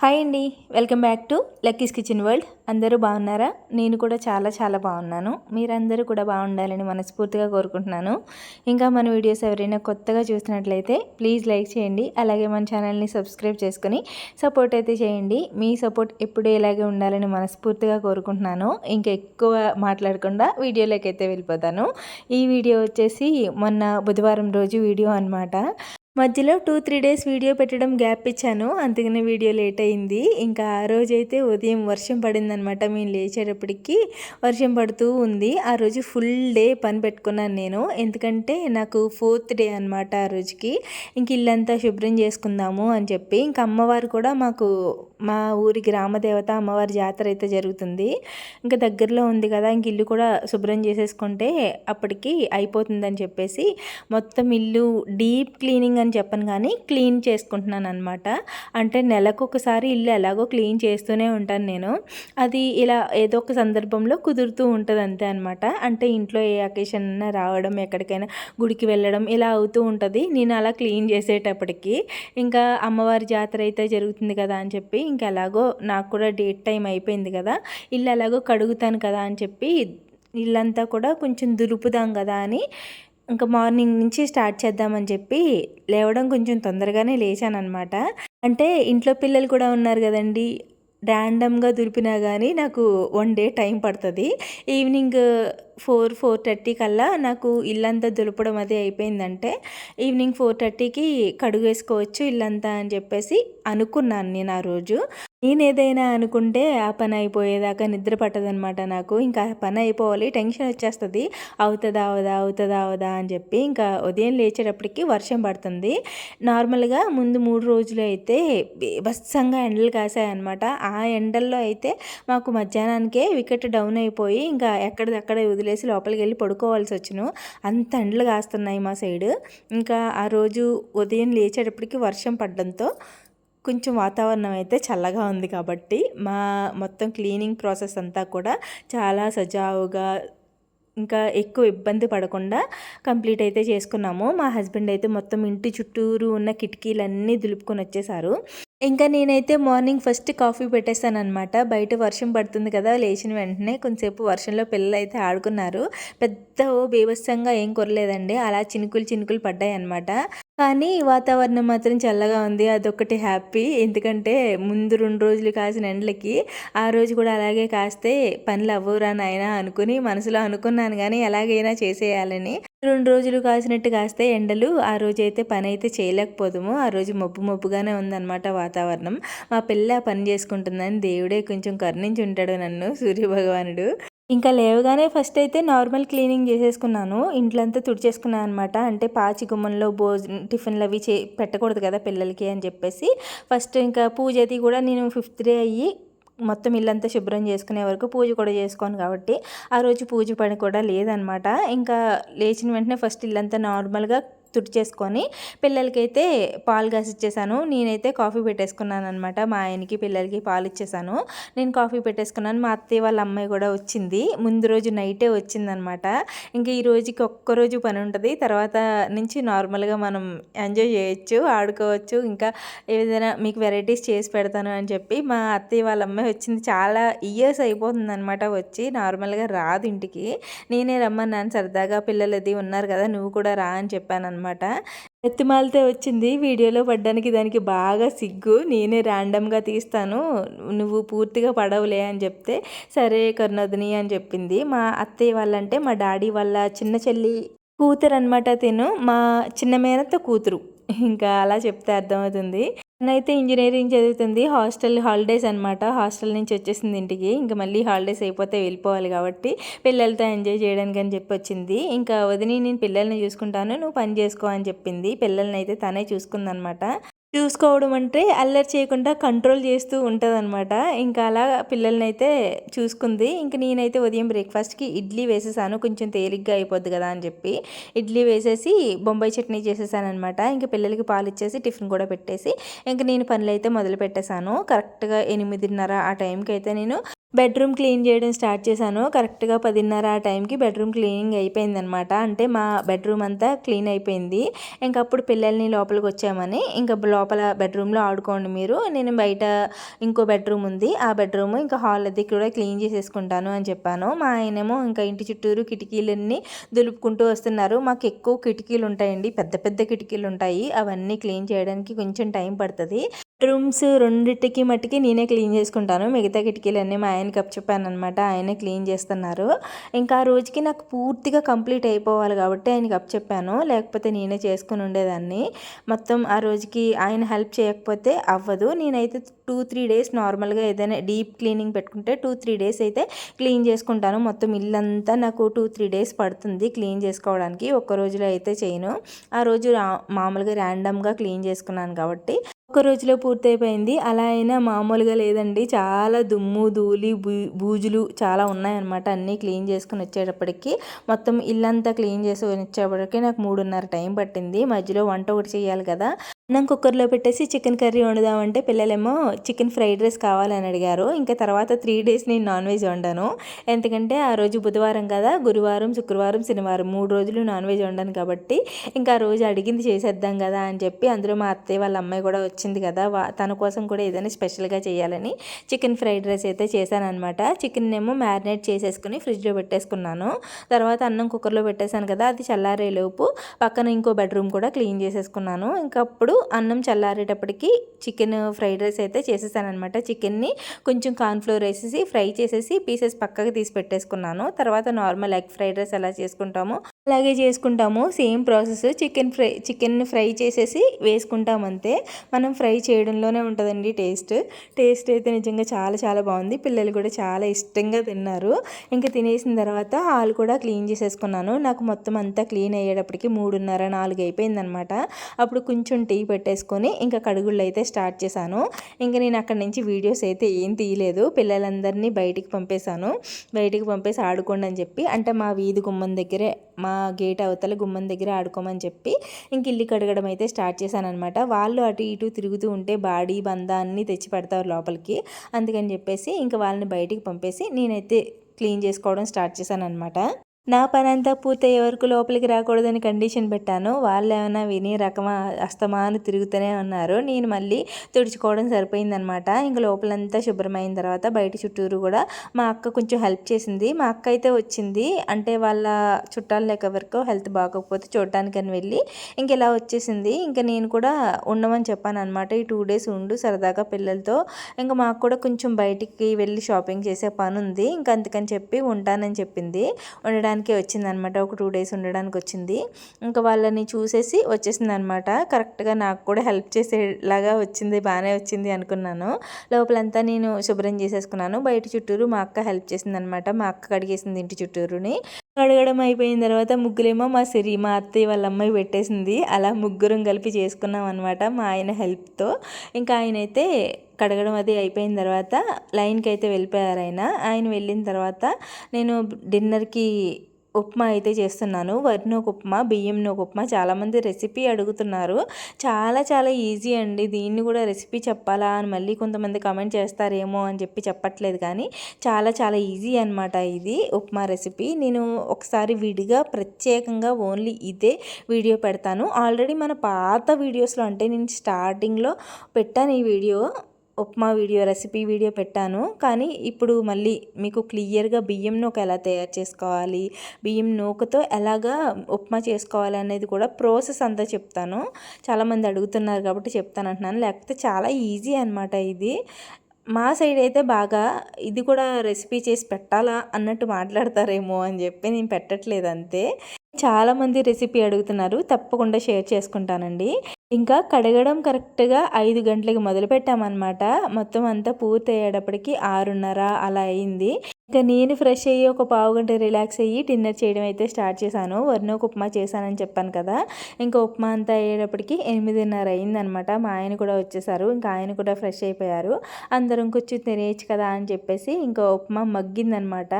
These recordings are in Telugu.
హాయ్ అండి. Welcome back to Lucky's kitchen world. అందరూ బాగున్నారా? నేను కూడా చాలా చాలా బాగున్నాను. మీరందరూ కూడా బాగుండాలని మనస్ఫూర్తిగా కోరుకుంటున్నాను. ఇంకా మన వీడియోస్ ఎవరైనా కొత్తగా చూసినట్లయితే ప్లీజ్ లైక్ చేయండి. అలాగే మన ఛానల్ని సబ్స్క్రైబ్ చేసుకొని సపోర్ట్ అయితే చేయండి. మీ సపోర్ట్ ఎప్పుడూ ఇలాగే ఉండాలని మనస్ఫూర్తిగా కోరుకుంటున్నాను. ఇంకా ఎక్కువ మాట్లాడకుండా వీడియోలోకి అయితే వెళ్ళిపోతాను. ఈ వీడియో వచ్చేసి మొన్న బుధవారం రోజు వీడియో అనమాట. మధ్యలో 2-3 డేస్ వీడియో పెట్టడం గ్యాప్ ఇచ్చాను. అందుకనే వీడియో లేట్ అయింది. ఇంకా ఆ రోజైతే ఉదయం వర్షం పడిందనమాట. మేము లేచేటప్పటికి వర్షం పడుతూ ఉంది. ఆ రోజు ఫుల్ డే పని పెట్టుకున్నాను నేను. ఎందుకంటే నాకు 4th డే అనమాట ఆ రోజుకి. ఇంక ఇల్లంతా శుభ్రం చేసుకుందాము అని చెప్పి, ఇంక అమ్మవారు కూడా మాకు మా ఊరి గ్రామదేవత అమ్మవారి జాతర అయితే జరుగుతుంది. ఇంకా దగ్గరలో ఉంది కదా, ఇంక ఇల్లు కూడా శుభ్రం చేసేసుకుంటే అప్పటికి అయిపోతుందని చెప్పేసి మొత్తం ఇల్లు డీప్ క్లీనింగ్ అని చెప్పను కానీ క్లీన్ చేసుకుంటున్నాను అనమాట. అంటే నెలకు ఒకసారి ఇల్లు ఎలాగో క్లీన్ చేస్తూనే ఉంటాను నేను. అది ఇలా ఏదో ఒక సందర్భంలో కుదురుతూ ఉంటుంది అంతే అనమాట. అంటే ఇంట్లో ఏ అకేషన్ అయినా రావడం, ఎక్కడికైనా గుడికి వెళ్ళడం ఇలా అవుతూ ఉంటుంది. నేను అలా క్లీన్ చేసేటప్పటికి ఇంకా అమ్మవారి జాతర అయితే జరుగుతుంది కదా అని చెప్పి, ఇంకా ఎలాగో నాకు కూడా డేట్ టైం అయిపోయింది కదా, ఇల్లు ఎలాగో కడుగుతాను కదా అని చెప్పి ఇల్లంతా కూడా కొంచెం దులుపుదాం కదా అని ఇంకా మార్నింగ్ నుంచి స్టార్ట్ చేద్దామని చెప్పి లేవడం కొంచెం తొందరగానే లేచానమాట. అంటే ఇంట్లో పిల్లలు కూడా ఉన్నారు కదండి, ర్యాండమ్గా దులిపినా కానీ నాకు 1 డే టైం పడుతుంది. ఈవినింగ్ 4-4:30 కల్లా నాకు ఇల్లంతా దులపడం అది అయిపోయిందంటే ఈవినింగ్ 4:30కి కడుగేసుకోవచ్చు ఇల్లంతా అని చెప్పేసి అనుకున్నాను నేను ఆ రోజు. నేనేదైనా అనుకుంటే ఆ పని అయిపోయేదాకా నిద్ర పట్టదనమాట నాకు. ఇంకా పని అయిపోవాలి, టెన్షన్ వచ్చేస్తుంది, అవుతుందా అవదా అవుతుందా అవదా అని చెప్పి. ఇంకా ఉదయం లేచేటప్పటికి వర్షం పడుతుంది. నార్మల్గా ముందు 3 రోజులు అయితే బీభత్సంగా ఎండలు కాసాయన్నమాట. ఆ ఎండల్లో అయితే మాకు మధ్యాహ్నానికే వికెట్ డౌన్ అయిపోయి ఇంకా ఎక్కడిదక్కడే వదిలేసి లోపలికి వెళ్ళి పడుకోవాల్సి వచ్చును. అంత ఎండలు కాస్తున్నాయి మా సైడు. ఇంకా ఆ రోజు ఉదయం లేచేటప్పటికి వర్షం పడడంతో కొంచెం వాతావరణం అయితే చల్లగా ఉంది కాబట్టి మా మొత్తం క్లీనింగ్ ప్రాసెస్ అంతా కూడా చాలా సజావుగా, ఇంకా ఎక్కువ ఇబ్బంది పడకుండా కంప్లీట్ అయితే చేసుకున్నాము. మా హస్బెండ్ అయితే మొత్తం ఇంటి చుట్టూరు ఉన్న కిటికీలన్నీ దులుపుకొని వచ్చేసారు. ఇంకా నేనైతే మార్నింగ్ ఫస్ట్ కాఫీ పెట్టేస్తానమాట. బయట వర్షం పడుతుంది కదా, లేచిన వెంటనే కొంచెంసేపు వర్షంలో పిల్లలు అయితే ఆడుకున్నారు. పెద్ద బీభత్సంగా ఏం కొరలేదండి, అలా చినుకులు చినుకులు పడ్డాయి అనమాట. కానీ వాతావరణం మాత్రం చల్లగా ఉంది, అదొకటి హ్యాపీ. ఎందుకంటే ముందు 2 రోజులు కాసిన ఎండలకి ఆ రోజు కూడా అలాగే కాస్తే పనులు అవ్వరా నాయనా అనుకుని మనసులో అనుకున్నాను, కానీ ఎలాగైనా చేసేయాలని. 2 రోజులు కాసినట్టు కాస్తే ఎండలు ఆ రోజు అయితే పని అయితే చేయలేకపోతాము. ఆ రోజు మబ్బు మబ్బుగానే ఉందన్నమాట వాతావరణం. మా పిల్ల పని చేసుకుంటుందని దేవుడే కొంచెం కరుణించి ఉంటాడు నన్ను, సూర్యభగవానుడు. ఇంకా లేవగానే ఫస్ట్ అయితే నార్మల్ క్లీనింగ్ చేసేసుకున్నాను. ఇంట్లంతా తుడిచేసుకున్నాను అనమాట. అంటే పాచి గుమ్మంలో టిఫిన్లు అవి పెట్టకూడదు కదా పిల్లలకి అని చెప్పేసి ఫస్ట్ ఇంకా పూజ అది కూడా నేను 5th డే అయ్యి మొత్తం ఇల్లంతా శుభ్రం చేసుకునే వరకు పూజ కూడా చేసుకోను కాబట్టి ఆ రోజు పూజ పని కూడా లేదనమాట. ఇంకా లేచిన వెంటనే ఫస్ట్ ఇల్లంతా నార్మల్గా తుడిచేసుకొని పిల్లలకైతే పాలు కాసిచ్చేసాను. నేనైతే కాఫీ పెట్టేసుకున్నాను అనమాట. మా ఆయనకి పిల్లలకి పాలు ఇచ్చేసాను. నేను కాఫీ పెట్టేసుకున్నాను. మా అత్తయ్య వాళ్ళ అమ్మాయి కూడా వచ్చింది. ముందు రోజు నైటే వచ్చిందనమాట. ఇంకా ఈ రోజుకి ఒక్కరోజు పని ఉంటుంది, తర్వాత నుంచి నార్మల్గా మనం ఎంజాయ్ చేయొచ్చు, ఆడుకోవచ్చు, ఇంకా ఏదైనా మీకు వెరైటీస్ చేసి పెడతాను అని చెప్పి మా అత్తయ్య వాళ్ళ అమ్మాయి వచ్చింది. చాలా ఇయర్స్ అయిపోతుందనమాట వచ్చి, నార్మల్గా రాదు ఇంటికి. నేనే రమ్మన్నాను సరదాగా, పిల్లలు అది ఉన్నారు కదా నువ్వు కూడా రా అని చెప్పాను అనమాట. ఎత్తిమాలతో వచ్చింది. వీడియోలో పడ్డానికి దానికి బాగా సిగ్గు. నేనే ర్యాండమ్గా తీస్తాను, నువ్వు పూర్తిగా పడవులే అని చెప్తే సరే కరుణోదిని అని చెప్పింది. మా అత్తయ్య వాళ్ళంటే మా డాడీ వాళ్ళ చిన్న చెల్లి కూతురు అనమాట. తిను మా చిన్న మేనత్త కూతురు. ఇంకా అలా చెప్తే అర్థమవుతుంది. తనైతే ఇంజనీరింగ్ చదువుతుంది. హాలిడేస్ అనమాట. హాస్టల్ నుంచి వచ్చేసింది ఇంటికి. ఇంకా మళ్ళీ హాలిడేస్ అయిపోతే వెళ్ళిపోవాలి కాబట్టి పిల్లలతో ఎంజాయ్ చేయడానికి అని చెప్పి వచ్చింది. ఇంకా వదిని నేను పిల్లల్ని చూసుకుంటాను, నువ్వు పని చేసుకో అని చెప్పింది. పిల్లల్ని అయితే తనే చూసుకుందనమాట. చూసుకోవడం అంటే అల్లరి చేయకుండా కంట్రోల్ చేస్తూ ఉంటుందన్నమాట. ఇంకా అలా పిల్లల్ని అయితే చూసుకుంది. ఇంక నేనైతే ఉదయం బ్రేక్ఫాస్ట్కి ఇడ్లీ వేసేసాను, కొంచెం తేలిగ్గా అయిపోద్ది కదా అని చెప్పి ఇడ్లీ వేసేసి బొంబాయి చట్నీ చేసేసాను అనమాట. ఇంక పిల్లలకి పాలు ఇచ్చేసి టిఫిన్ కూడా పెట్టేసి ఇంక నేను పనులు అయితే మొదలు పెట్టేశాను. కరెక్ట్గా 8:30 ఆ టైంకి అయితే నేను బెడ్రూమ్ క్లీన్ చేయడం స్టార్ట్ చేశాను. కరెక్ట్‌గా 10:30 ఆ టైంకి బెడ్రూమ్ క్లీనింగ్ అయిపోయిందనమాట. అంటే మా బెడ్రూమ్ అంతా క్లీన్ అయిపోయింది. ఇంకప్పుడు పిల్లల్ని లోపలికొచ్చామని, ఇంక లోపల బెడ్రూమ్‌లో ఆడుకోండి మీరు. నేను బయట ఇంకో బెడ్రూమ్ ఉంది. ఆ బెడ్రూమ్ ఇంకా హాల్ అది కూడా క్లీన్ చేసేసుకుంటాను అని చెప్పాను. మా ఆయనేమో ఇంకా ఇంటి చుట్టూరు కిటికీలన్నీ దులుపుకుంటూ వస్తున్నారు. మాకు ఎక్కువ కిటికీలు ఉంటాయండి. పెద్ద పెద్ద కిటికీలు ఉంటాయి. అవన్నీ క్లీన్ చేయడానికి కొంచెం టైం పడతది. రూమ్స్ రెండిటికి మట్టికి నేనే క్లీన్ చేసుకుంటాను. మిగతా కిటికీలన్నీ మా ఆయనకి అప్పచెప్పాననమాట. ఆయనే క్లీన్ చేస్తున్నారు. ఇంకా ఆ రోజుకి నాకు పూర్తిగా కంప్లీట్ అయిపోవాలి కాబట్టి ఆయనకి అప్పచెప్పాను. లేకపోతే నేనే చేసుకుని ఉండేదాన్ని. మొత్తం ఆ రోజుకి ఆయన హెల్ప్ చేయకపోతే అవ్వదు. నేనైతే 2-3 డేస్ నార్మల్గా ఏదైనా డీప్ క్లీనింగ్ పెట్టుకుంటే 2-3 డేస్ అయితే క్లీన్ చేసుకుంటాను. మొత్తం ఇల్లంతా నాకు 2-3 డేస్ పడుతుంది క్లీన్ చేసుకోవడానికి. ఒక్క రోజులో అయితే చేయను. ఆ రోజు మామూలుగా ర్యాండమ్గా క్లీన్ చేసుకున్నాను కాబట్టి ఒక్క రోజులో పూర్తయిపోయింది. అలా అయినా మామూలుగా లేదండి. చాలా దుమ్ము, ధూళి, బూజులు చాలా ఉన్నాయన్నమాట. అన్నీ క్లీన్ చేసుకొని వచ్చేటప్పటికి మొత్తం ఇల్లంతా క్లీన్ చేసుకొని వచ్చేటప్పటికి నాకు 3:30 టైం పట్టింది. మధ్యలో వంట ఒకటి చేయాలి కదా. అన్నం కుక్కర్లో పెట్టేసి చికెన్ కర్రీ వండుదామంటే పిల్లలేమో చికెన్ ఫ్రైడ్ రైస్ కావాలని అడిగారు. ఇంకా తర్వాత 3 డేస్ నేను నాన్ వెజ్ వండాను. ఎందుకంటే ఆ రోజు బుధవారం కదా, గురువారం, శుక్రవారం, శనివారం 3 రోజులు నాన్ వెజ్ వండాను కాబట్టి ఇంకా ఆ రోజు అడిగింది చేసేద్దాం కదా అని చెప్పి, అందులో మా అత్తయ్య వాళ్ళ అమ్మాయి కూడా వచ్చింది కదా, తన కోసం కూడా ఏదైనా స్పెషల్గా చేయాలని చికెన్ ఫ్రైడ్ రైస్ అయితే చేశానమాట. చికెన్ ఏమో మ్యారినేట్ చేసేసుకుని ఫ్రిడ్జ్లో పెట్టేసుకున్నాను. తర్వాత అన్నం కుక్కర్లో పెట్టేశాను కదా, అది చల్లారేలోపు పక్కన ఇంకో బెడ్రూమ్ కూడా క్లీన్ చేసేసుకున్నాను. ఇంకప్పుడు అన్నం చల్లారేటప్పటికి చికెన్ ఫ్రైడ్ రైస్ అయితే చేసేసానమాట. చికెన్ని కొంచెం కార్న్‌ఫ్లోర్ వేసేసి ఫ్రై చేసేసి పీసెస్ పక్కకి తీసి పెట్టేసుకున్నాను. తర్వాత నార్మల్ ఎగ్ ఫ్రైడ్ రైస్ ఎలా చేసుకుంటామో అలాగే చేసుకుంటాము. Same process. చికెన్ ఫ్రై చేసేసి వేసుకుంటాం అంతే. మనం ఫ్రై చేయడంలోనే ఉంటుందండి టేస్ట్ అయితే నిజంగా చాలా చాలా బాగుంది. పిల్లలు కూడా చాలా ఇష్టంగా తిన్నారు. ఇంకా తినేసిన తర్వాత హాల్ కూడా క్లీన్ చేసేసుకున్నాను. నాకు మొత్తం అంతా క్లీన్ అయ్యేటప్పటికి 3:30, 4 అయిపోయిందనమాట. అప్పుడు కొంచెం టీ పెట్టేసుకొని ఇంకా కడుగుళ్ళు అయితే స్టార్ట్ చేశాను. ఇంకా నేను అక్కడి నుంచి వీడియోస్ అయితే ఏం తీయలేదు. పిల్లలందరినీ బయటికి పంపేశాను. బయటికి పంపేసి ఆడుకోండి అని చెప్పి, అంటే మా వీధి గుమ్మం దగ్గరే, మా గేట్ అవతల గుమ్మం దగ్గర ఆడుకోమని చెప్పి ఇంక ఇల్లు కడగడం అయితే స్టార్ట్ చేశానమాట. వాళ్ళు అటు ఇటు తిరుగుతూ ఉంటే బాడీ బంద అన్నీ తెచ్చి పెడతారు లోపలికి. అందుకని చెప్పేసి ఇంకా వాళ్ళని బయటికి పంపేసి నేనైతే క్లీన్ చేసుకోవడం స్టార్ట్ చేశానమాట. నా పనంతా పూర్తయ్యే వరకు లోపలికి రాకూడదని కండిషన్ పెట్టాను. వాళ్ళు ఏమైనా విని రకమా అస్తమాను తిరుగుతూనే ఉన్నారు. నేను మళ్ళీ తుడుచుకోవడం సరిపోయిందనమాట. ఇంక లోపలంతా శుభ్రమైన తర్వాత బయట చుట్టూరు కూడా మా అక్క కొంచెం హెల్ప్ చేసింది. మా అక్క అయితే వచ్చింది, అంటే వాళ్ళ చుట్టాలు లెక్క వరకు హెల్త్ బాగోకపోతే చూడటానికని వెళ్ళి ఇంక ఇలా వచ్చేసింది. ఇంకా నేను కూడా ఉండమని చెప్పాను అనమాట. ఈ 2 డేస్ ఉండు సరదాగా పిల్లలతో. ఇంకా మాకు కూడా కొంచెం బయటికి వెళ్ళి షాపింగ్ చేసే పని ఉంది. ఇంకా అందుకని చెప్పి ఉంటానని చెప్పింది. ఉండడానికే వచ్చిందనమాట. ఒక 2 డేస్ ఉండడానికి వచ్చింది. ఇంకా వాళ్ళని చూసేసి వచ్చేసిందనమాట. కరెక్ట్గా నాకు కూడా హెల్ప్ చేసేలాగా వచ్చింది, బాగానే వచ్చింది అనుకున్నాను. లోపలంతా నేను శుభ్రం చేసేసుకున్నాను. బయట చుట్టూరు మా అక్క హెల్ప్ చేసిందనమాట. మా అక్క కడిగేసింది ఇంటి చుట్టూరుని. కడగడం అయిపోయిన తర్వాత ముగ్గులేమో మా అత్తయ్య వాళ్ళ అమ్మాయి పెట్టేసింది. అలా ముగ్గురం కలిపి చేసుకున్నాం అనమాట మా ఆయన హెల్ప్తో. ఇంకా ఆయనైతే కడగడం అది అయిపోయిన తర్వాత లైన్కి అయితే వెళ్ళిపోయారు. ఆయన వెళ్ళిన తర్వాత నేను డిన్నర్కి ఉప్మా అయితే చేస్తున్నాను. వరినొక ఉప్మా, బియ్యంనొక ఉప్మా. చాలామంది రెసిపీ అడుగుతున్నారు. చాలా చాలా ఈజీ అండి. దీన్ని కూడా రెసిపీ చెప్పాలా అని మళ్ళీ కొంతమంది కమెంట్ చేస్తారేమో అని చెప్పి చెప్పట్లేదు, కానీ చాలా చాలా ఈజీ అనమాట ఇది ఉప్మా రెసిపీ. నేను ఒకసారి విడిగా ప్రత్యేకంగా ఓన్లీ ఇదే వీడియో పెడతాను. ఆల్రెడీ మన పాత వీడియోస్లో, అంటే నేను స్టార్టింగ్లో పెట్టాను ఈ video, upma video, recipe video పెట్టాను. కానీ ఇప్పుడు మళ్ళీ మీకు క్లియర్గా బియ్యం నూక ఎలా తయారు చేసుకోవాలి, బియ్యం నూకతో ఎలాగా ఉప్మా చేసుకోవాలి అనేది కూడా ప్రాసెస్ అంతా చెప్తాను. చాలామంది అడుగుతున్నారు కాబట్టి చెప్తాను అంటున్నాను. లేకపోతే చాలా ఈజీ అనమాట ఇది. మా సైడ్ అయితే బాగా ఇది కూడా రెసిపీ చేసి పెట్టాలా అన్నట్టు మాట్లాడతారేమో అని చెప్పి నేను పెట్టట్లేదు అంతే. చాలామంది రెసిపీ అడుగుతున్నారు, తప్పకుండా షేర్ చేసుకుంటానండి. ఇంకా కడగడం కరెక్ట్గా 5 గంటలకి మొదలు పెట్టామన్నమాట. మొత్తం అంతా పూర్తి అయ్యేటప్పటికి 6:30 అలా అయింది. ఇంకా నేను ఫ్రెష్ అయ్యి ఒక పావుగంట రిలాక్స్ అయ్యి డిన్నర్ చేయడం అయితే స్టార్ట్ చేశాను. వరినొక ఉప్మా చేశానని చెప్పాను కదా, ఇంకా ఉప్మా అంతా అయ్యేటప్పటికి 8:30 అయిందనమాట. మా ఆయన కూడా వచ్చేసారు. ఇంకా ఆయన కూడా ఫ్రెష్ అయిపోయారు. అందరం కూర్చొని తినేయచ్చు కదా అని చెప్పేసి ఇంకా ఉప్మా మగ్గిందనమాట.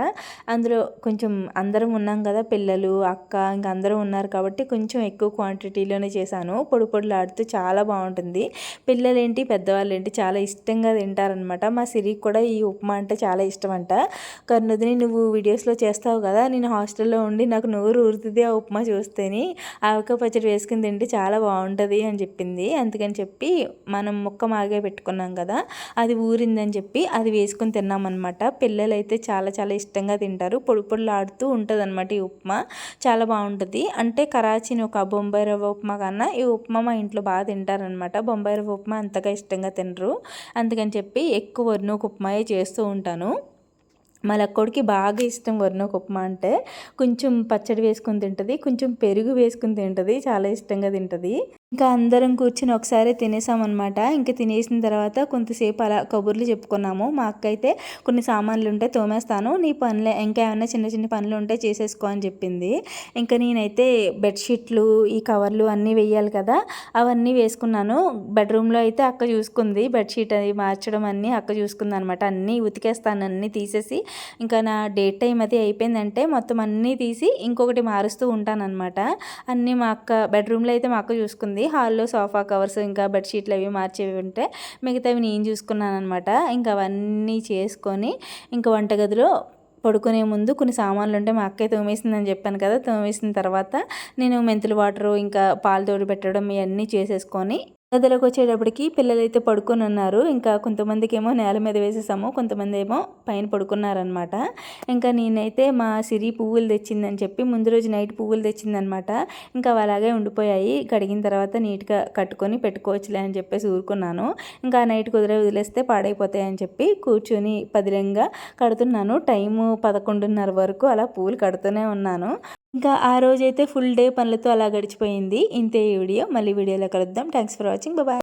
అందులో కొంచెం అందరం ఉన్నాం కదా, పిల్లలు, అక్క, ఇంకా అందరూ ఉన్నారు కాబట్టి కొంచెం ఎక్కువ క్వాంటిటీలోనే చేశాను. పొడి పొడిలాడుతూ చాలా బాగుంటుంది. పిల్లలేంటి పెద్దవాళ్ళేంటి చాలా ఇష్టంగా తింటారనమాట. మా సిరికి కూడా ఈ ఉప్మా అంటే చాలా ఇష్టం అంట. కర్ణుదిని, నువ్వు వీడియోస్లో చేస్తావు కదా, నేను హాస్టల్లో ఉండి నాకు నోరు ఊరుతుంది ఆ ఉప్మా చూస్తేని, ఆవకాయ పచ్చడి వేసుకుని తింటే చాలా బాగుంటుంది అని చెప్పింది. అందుకని చెప్పి మనం ముక్క మాగే పెట్టుకున్నాం కదా, అది ఊరిందని చెప్పి అది వేసుకొని తిన్నామన్నమాట. పిల్లలు అయితే చాలా చాలా ఇష్టంగా తింటారు. పొడి పొడిలాడుతూ ఉంటుంది అనమాట ఈ ఉప్మా, చాలా బాగుంటుంది. అంటే కరాచీని ఒక బొంబాయి రవ్వ ఉప్మా కన్నా ఈ ఉప్మా మా ఇంట్లో బాగా తింటారనమాట. బొంబాయి రవ్వ ఉప్మా అంతగా ఇష్టంగా తినరు. అందుకని చెప్పి ఎక్కువ వరినొక ఉప్మాయే చేస్తూ ఉంటాను. మా లక్కోడికి బాగా ఇష్టం వరినొక ఉప్మా అంటే. కొంచెం పచ్చడి వేసుకొని తింటుంది, కొంచెం పెరుగు వేసుకొని తింటుంది, చాలా ఇష్టంగా తింటుంది. ఇంకా అందరం కూర్చుని ఒకసారి తినేసామన్నమాట. ఇంకా తినేసిన తర్వాత కొంతసేపు అలా కబుర్లు చెప్పుకున్నాము. మా అక్క అయితే కొన్ని సామాన్లు ఉంటే తోమేస్తాను, నీ పనులే ఇంకా ఏమైనా చిన్న చిన్న పనులు ఉంటే చేసేసుకో అని చెప్పింది. ఇంకా నేనైతే బెడ్షీట్లు, ఈ కవర్లు అన్నీ వేయాలి కదా, అవన్నీ వేసుకున్నాను. బెడ్రూమ్లో అయితే అక్క చూసుకుంది, బెడ్షీట్ అది మార్చడం అన్నీ అక్క చూసుకుంది అనమాట. అన్నీ ఉతికేస్తాను, అన్నీ తీసేసి ఇంకా నా డేట్ టైం అది అయిపోయిందంటే మొత్తం అన్నీ తీసి ఇంకొకటి మారుస్తూ ఉంటానన్నమాట. అన్నీ మా అక్క బెడ్రూమ్లో అయితే మా అక్క చూసుకుంది. హాల్లో సోఫా కవర్స్ ఇంకా బెడ్షీట్లు అవి మార్చేవి ఉంటే మిగతావి నేను చూసుకున్నాను అనమాట. ఇంకా అవన్నీ చేసుకొని ఇంకా వంటగదిలో పడుకునే ముందు కొన్ని సామాన్లు ఉంటే మా అక్కయ్య తోమేసిందని చెప్పాను కదా, తోమేసిన తర్వాత నేను మెంతులు వాటరు ఇంకా పాలు తోడు పెట్టడం ఇవన్నీ చేసేసుకొని గదిలోకి వచ్చేటప్పటికి పిల్లలైతే పడుకొని ఉన్నారు. ఇంకా కొంతమందికి ఏమో నేల మీద వేసేసాము, కొంతమంది ఏమో పైన పడుకున్నారనమాట. ఇంకా నేనైతే మా సిరి పువ్వులు తెచ్చిందని చెప్పి ముందు రోజు నైట్ పువ్వులు తెచ్చిందనమాట. ఇంకా అవి అలాగే ఉండిపోయాయి. కడిగిన తర్వాత నీట్గా కట్టుకొని పెట్టుకోవచ్చులే అని చెప్పేసి ఊరుకున్నాను. ఇంకా నైట్ కుదిరే వదిలేస్తే పాడైపోతాయని చెప్పి కూర్చొని పదిలంగా కడుతున్నాను. టైము 11:30 వరకు అలా పువ్వులు కడుతూనే ఉన్నాను. ఇంకా ఆ రోజైతే ఫుల్ డే పనులతో అలా గడిచిపోయింది. ఇంతే ఈ వీడియో. మళ్ళీ వీడియోలో కలుద్దాం. Thanks for watching. బాయ్.